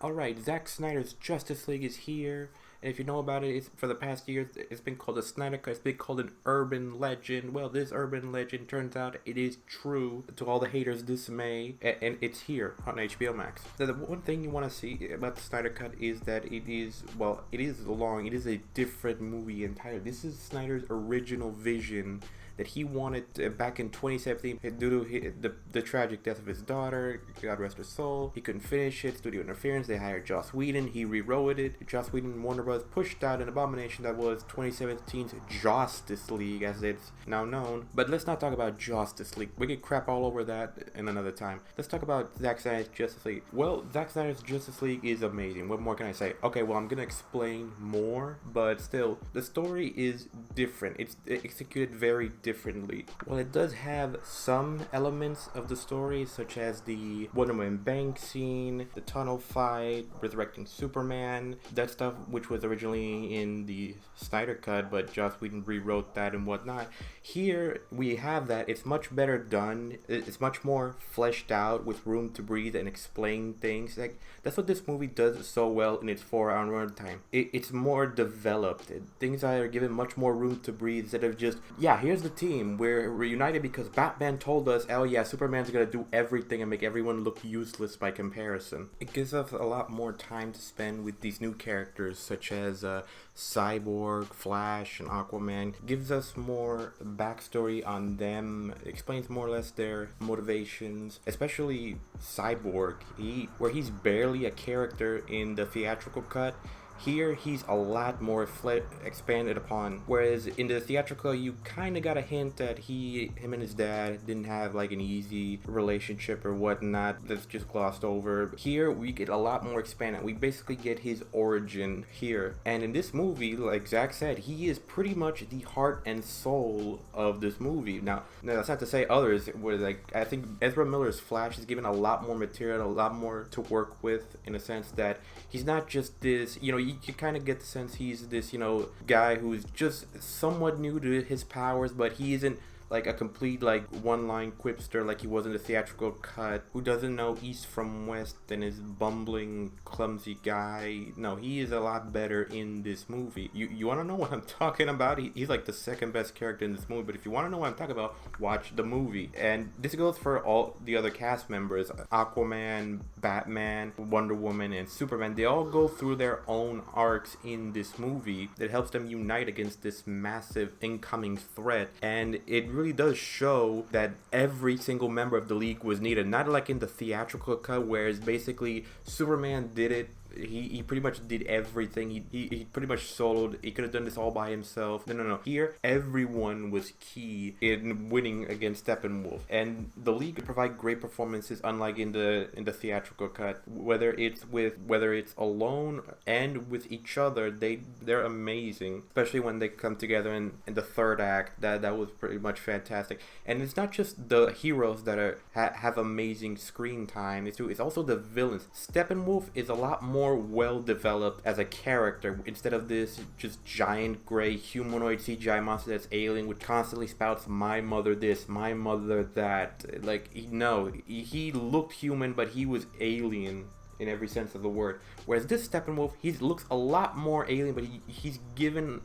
Alright, Zack Snyder's Justice League is here. And if you know about it, for the past years, it's been called a Snyder Cut. It's been called an urban legend. Well, this urban legend turns out it is true to all the haters' dismay, and it's here on HBO Max. So the one thing you want to see about the Snyder Cut is that it is long. It is a different movie entirely. This is Snyder's original vision that he wanted back in 2017 due to the tragic death of his daughter. God rest her soul. He couldn't finish it. Studio interference. They hired Joss Whedon. He rewrote it. Joss Whedon and Warner Bros. Pushed out an abomination that was 2017's Justice League, as it's now known. But let's not talk about Justice League. We could crap all over that in another time. Let's talk about Zack Snyder's Justice League. Well, Zack Snyder's Justice League is amazing. What more can I say? Okay, well, I'm gonna explain more, but still, the story is different. It's executed very differently. Well, it does have some elements of the story, such as the Wonder Woman bank scene, the tunnel fight, resurrecting Superman, that stuff which was originally in the Snyder Cut, but Joss Whedon rewrote that and whatnot. Here we have that. It's much better done. It's much more fleshed out with room to breathe and explain things. Like, that's what this movie does so well in its 4-hour runtime. It's more developed. Things are given much more room to breathe instead of just, yeah, here's the team. We're reunited because Batman told us, oh yeah, Superman's gonna do everything and make everyone look useless by comparison. It gives us a lot more time to spend with these new characters such as Cyborg, Flash, and Aquaman. Gives us more backstory on them, explains more or less their motivations, especially Cyborg, where he's barely a character in the theatrical cut. Here, he's a lot more expanded upon. Whereas in the theatrical, you kind of got a hint that him and his dad didn't have like an easy relationship or whatnot. That's just glossed over. Here, we get a lot more expanded. We basically get his origin here. And in this movie, like Zack said, he is pretty much the heart and soul of this movie. Now that's not to say others were like, I think Ezra Miller's Flash is given a lot more material, a lot more to work with, in a sense that he's not just this, you kind of get the sense he's this, guy who's just somewhat new to his powers, but he isn't like a complete like one-line quipster like he was in the theatrical cut, who doesn't know east from west and is bumbling, clumsy guy. No, he is a lot better in this movie. You want to know what I'm talking about? He's like the second best character in this movie, but if you want to know what I'm talking about, watch the movie. And this goes for all the other cast members. Aquaman, Batman, Wonder Woman, and Superman. They all go through their own arcs in this movie that helps them unite against this massive incoming threat. And it really does show that every single member of the League was needed, not like in the theatrical cut, whereas basically Superman did it. He pretty much did everything. He pretty much soloed. He could have done this all by himself. No. Here, everyone was key in winning against Steppenwolf. And the League could provide great performances, unlike in the theatrical cut. Whether it's alone and with each other, they're amazing. Especially when they come together in the third act. That was pretty much fantastic. And it's not just the heroes that have amazing screen time. It's also the villains. Steppenwolf is a lot more well developed as a character instead of this just giant gray humanoid CGI monster that's alien, which constantly spouts my mother this, my mother that. Like, he looked human, but he was alien in every sense of the word. Whereas this Steppenwolf, he looks a lot more alien, but he's given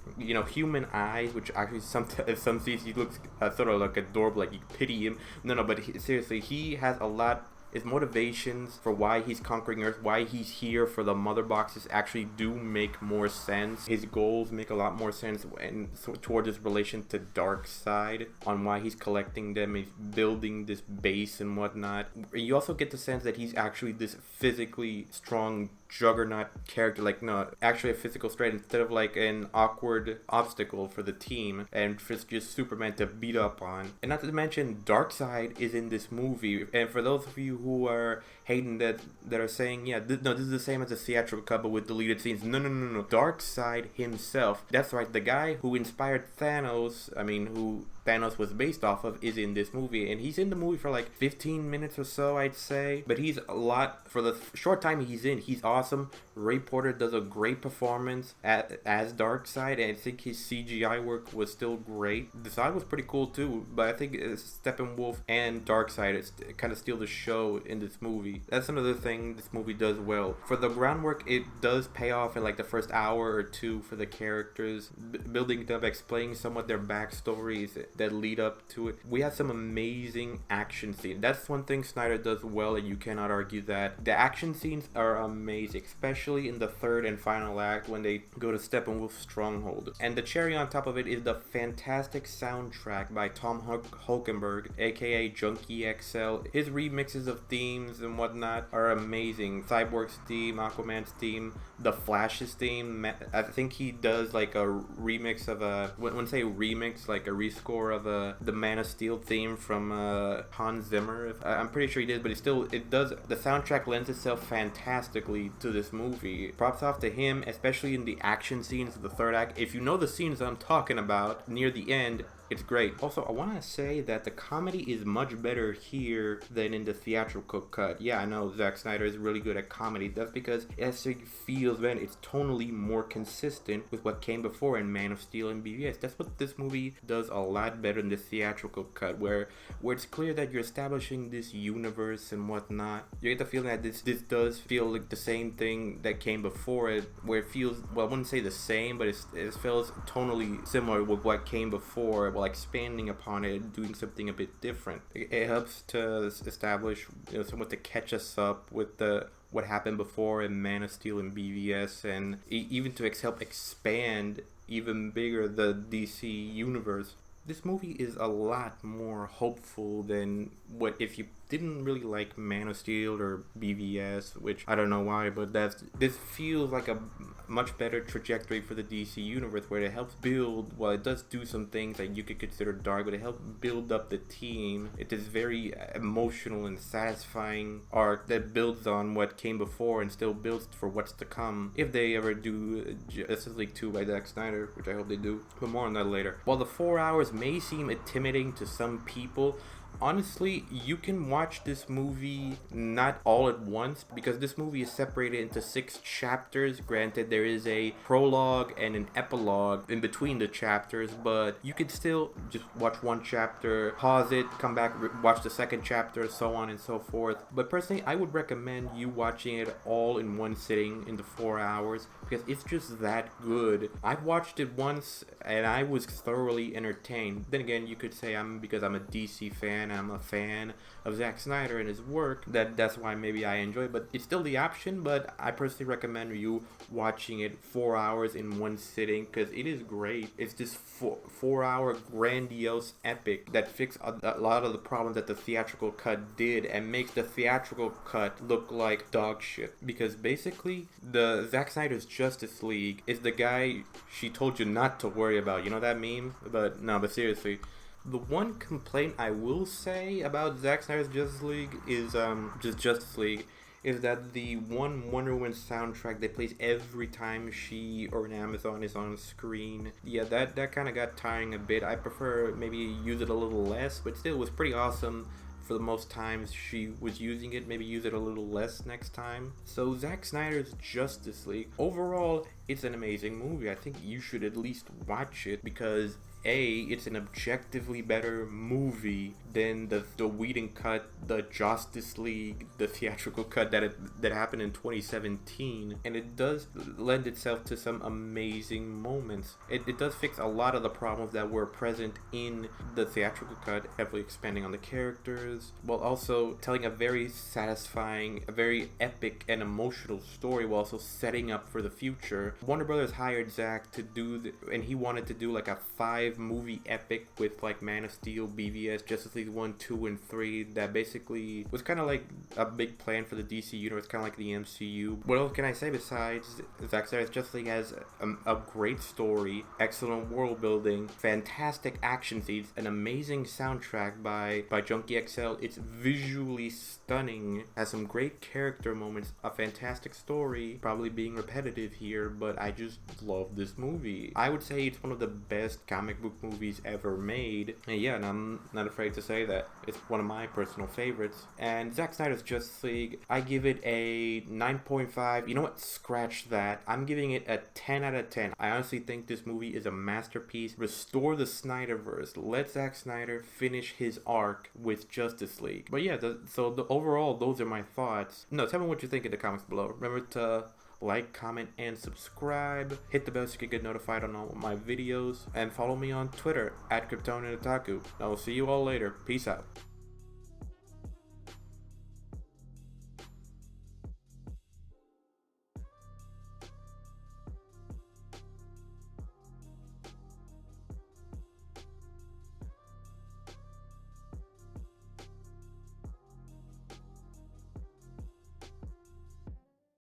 human eyes, which actually some scenes he looks sort of like adorable, like you pity him. But seriously, he has a lot. His motivations for why he's conquering Earth, why he's here for the mother boxes actually do make more sense. His goals make a lot more sense, and so toward his relation to Darkseid, on why he's collecting them, he's building this base and whatnot. You also get the sense that he's actually this physically strong juggernaut character, actually a physical threat instead of like an awkward obstacle for the team and for just Superman to beat up on. And not to mention, Darkseid is in this movie, and for those of you who are hating that are saying, this is the same as a theatrical cut but with deleted scenes. No. Darkseid himself, that's right, the guy who inspired Thanos, who Thanos was based off of, is in this movie, and he's in the movie for like 15 minutes or so, I'd say, but he's a lot. For the short time he's in, he's awesome. Ray Porter does a great performance as Darkseid, and I think his CGI work was still great. The side was pretty cool too, but I think Steppenwolf and Darkseid kind of steal the show in this movie. movie. That's another thing this movie does well. For the groundwork, it does pay off in like the first hour or two for the characters, building them, explaining somewhat their backstories that lead up to it. We have some amazing action scenes. That's one thing Snyder does well, and you cannot argue that. The action scenes are amazing, especially in the third and final act when they go to Steppenwolf's stronghold. And the cherry on top of it is the fantastic soundtrack by Tom Hulkenberg, aka Junkie XL. His remixes of themes and whatnot are amazing. Cyborg's theme, Aquaman's theme, the Flash's theme. I think he does like a remix of when I say remix, like a rescore of the Man of Steel theme from Hans Zimmer. I'm pretty sure he did, but it does. The soundtrack lends itself fantastically to this movie. Props off to him, especially in the action scenes of the third act. If you know the scenes I'm talking about near the end, it's great. Also, I want to say that the comedy is much better here than in the theatrical cut. Yeah, I know Zack Snyder is really good at comedy. That's because it actually feels, man, it's tonally more consistent with what came before in Man of Steel and BVS. That's what this movie does a lot better than the theatrical cut, where it's clear that you're establishing this universe and whatnot. You get the feeling that this does feel like the same thing that came before it, where it feels, well, I wouldn't say the same, but it feels tonally similar with what came before, while expanding upon it, doing something a bit different. It helps to establish, somewhat to catch us up with what happened before in Man of Steel and BVS, and even to help expand even bigger the DC universe. This movie is a lot more hopeful than what, if you didn't really like Man of Steel or BVS, which I don't know why, but this feels like a much better trajectory for the DC universe, where it helps build, well, it does do some things that you could consider dark, but it helps build up the team. It is very emotional and satisfying arc that builds on what came before and still builds for what's to come, if they ever do Justice League 2 by Zack Snyder, which I hope they do, but more on that later. While the 4 hours may seem intimidating to some people, honestly, you can watch this movie not all at once, because this movie is separated into 6 chapters. Granted, there is a prologue and an epilogue in between the chapters, but you could still just watch one chapter, pause it, come back, watch the second chapter, so on and so forth. But personally, I would recommend you watching it all in one sitting in the 4 hours, because it's just that good. I've watched it once and I was thoroughly entertained. Then again, you could say because I'm a DC fan, I'm a fan of Zack Snyder and his work, that's why maybe I enjoy it, but it's still the option. But I personally recommend you watching it 4 hours in one sitting, because it is great. It's this 4-hour grandiose epic that fixed a lot of the problems that the theatrical cut did, and makes the theatrical cut look like dog shit. Because basically, the Zack Snyder's Justice League is the guy she told you not to worry about. You know that meme? But seriously, the one complaint I will say about Zack Snyder's Justice League is is that the one Wonder Woman soundtrack that plays every time she or an Amazon is on screen, yeah, that kind of got tiring a bit. I prefer maybe use it a little less, but still it was pretty awesome for the most times she was using it. Maybe use it a little less next time. So Zack Snyder's Justice League, overall, it's an amazing movie. I think you should at least watch it, because it's an objectively better movie than the Whedon cut, the Justice League, the theatrical cut that happened in 2017, and it does lend itself to some amazing moments. It does fix a lot of the problems that were present in the theatrical cut, heavily expanding on the characters, while also telling a very satisfying, a very epic and emotional story, while also setting up for the future. Warner Brothers hired Zack to do and he wanted to do like a 5-movie epic with like Man of Steel, BVS, Justice League 1, 2, and 3, that basically was kind of like a big plan for the DC universe, kind of like the MCU. What else can I say besides Zack Snyder's Justice League has a great story, excellent world building, fantastic action scenes, an amazing soundtrack by Junkie XL. It's visually stunning, has some great character moments, a fantastic story, probably being repetitive here, but I just love this movie. I would say it's one of the best comic book movies ever made. And yeah, and I'm not afraid to say say that it's one of my personal favorites. And Zack Snyder's Justice League, I give it a 9.5. You know what? Scratch that. I'm giving it a 10 out of 10. I honestly think this movie is a masterpiece. Restore the Snyderverse. Let Zack Snyder finish his arc with Justice League. But yeah, so overall, those are my thoughts. No, tell me what you think in the comments below. Remember to like, comment, and subscribe. Hit the bell so you can get notified on all my videos. And follow me on Twitter @KryptonianOtaku. I will see you all later. Peace out.